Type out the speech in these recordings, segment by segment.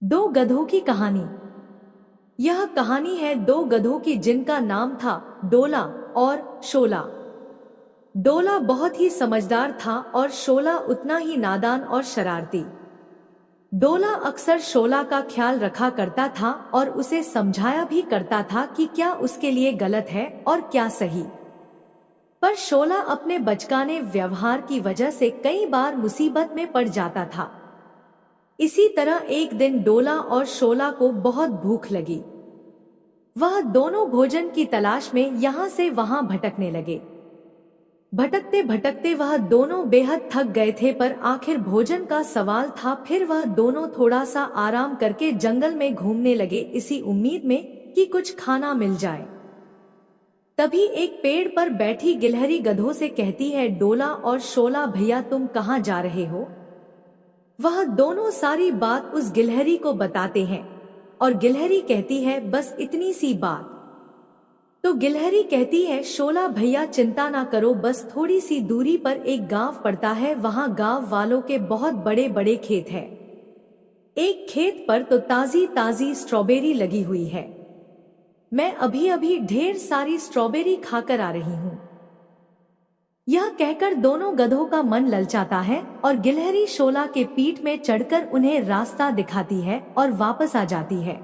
दो गधों की कहानी। यह कहानी है दो गधों की जिनका नाम था डोला और शोला। डोला बहुत ही समझदार था और शोला उतना ही नादान और शरारती। डोला अक्सर शोला का ख्याल रखा करता था और उसे समझाया भी करता था कि क्या उसके लिए गलत है और क्या सही। पर शोला अपने बचकाने व्यवहार की वजह से कई बार मुसीबत में पड़ जाता था। इसी तरह एक दिन डोला और शोला को बहुत भूख लगी। वह दोनों भोजन की तलाश में यहाँ से वहां भटकने लगे। भटकते भटकते वह दोनों बेहद थक गए थे, पर आखिर भोजन का सवाल था। फिर वह दोनों थोड़ा सा आराम करके जंगल में घूमने लगे, इसी उम्मीद में कि कुछ खाना मिल जाए। तभी एक पेड़ पर बैठी गिलहरी गधों से कहती है, डोला और शोला भैया तुम कहाँ जा रहे हो? वह दोनों सारी बात उस गिलहरी को बताते हैं और गिलहरी कहती है, बस इतनी सी बात। तो गिलहरी कहती है, शोला भैया चिंता ना करो, बस थोड़ी सी दूरी पर एक गांव पड़ता है, वहां गांव वालों के बहुत बड़े बड़े खेत हैं। एक खेत पर तो ताजी ताजी स्ट्रॉबेरी लगी हुई है। मैं अभी अभी ढेर सारी स्ट्रॉबेरी खाकर आ रही हूँ। यह कहकर दोनों गधों का मन ललचाता है और गिलहरी शोला के पीठ में चढ़कर उन्हें रास्ता दिखाती है और वापस आ जाती है।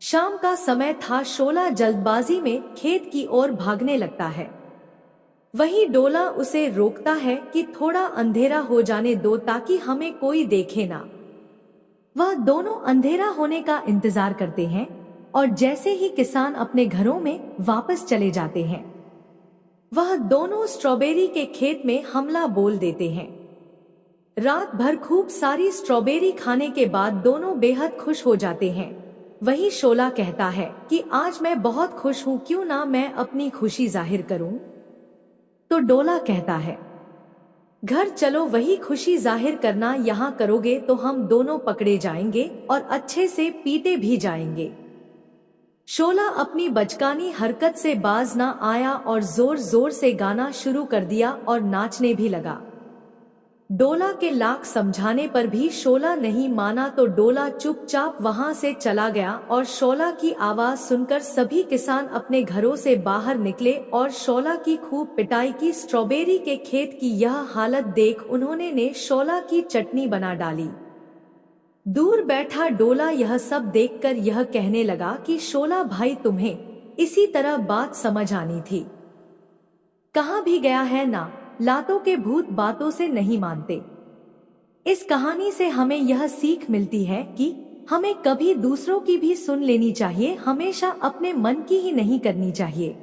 शाम का समय था। शोला जल्दबाजी में खेत की ओर भागने लगता है। वहीं डोला उसे रोकता है कि थोड़ा अंधेरा हो जाने दो ताकि हमें कोई देखे ना। वह दोनों अंधेरा होने का इंतजार करते हैं और जैसे ही किसान अपने घरों में वापस चले जाते हैं, वह दोनों स्ट्रॉबेरी के खेत में हमला बोल देते हैं। रात भर खूब सारी स्ट्रॉबेरी खाने के बाद दोनों बेहद खुश हो जाते हैं। वही शोला कहता है कि आज मैं बहुत खुश हूँ, क्यों ना मैं अपनी खुशी जाहिर करूं। तो डोला कहता है, घर चलो, वही खुशी जाहिर करना यहाँ करोगे तो हम दोनों पकड़े जाएंगे और अच्छे से पीटे भी जाएंगे। शोला अपनी बचकानी हरकत से बाज ना आया और जोर जोर से गाना शुरू कर दिया और नाचने भी लगा। डोला के लाख समझाने पर भी शोला नहीं माना, तो डोला चुपचाप वहां से चला गया और शोला की आवाज सुनकर सभी किसान अपने घरों से बाहर निकले और शोला की खूब पिटाई की। स्ट्रॉबेरी के खेत की यह हालत देख उन्होंने ने शोला की चटनी बना डाली। दूर बैठा डोला यह सब देखकर यह कहने लगा कि शोला भाई, तुम्हें इसी तरह बात समझ आनी थी। कहाँ भी गया है ना, लातों के भूत बातों से नहीं मानते। इस कहानी से हमें यह सीख मिलती है कि हमें कभी दूसरों की भी सुन लेनी चाहिए, हमेशा अपने मन की ही नहीं करनी चाहिए।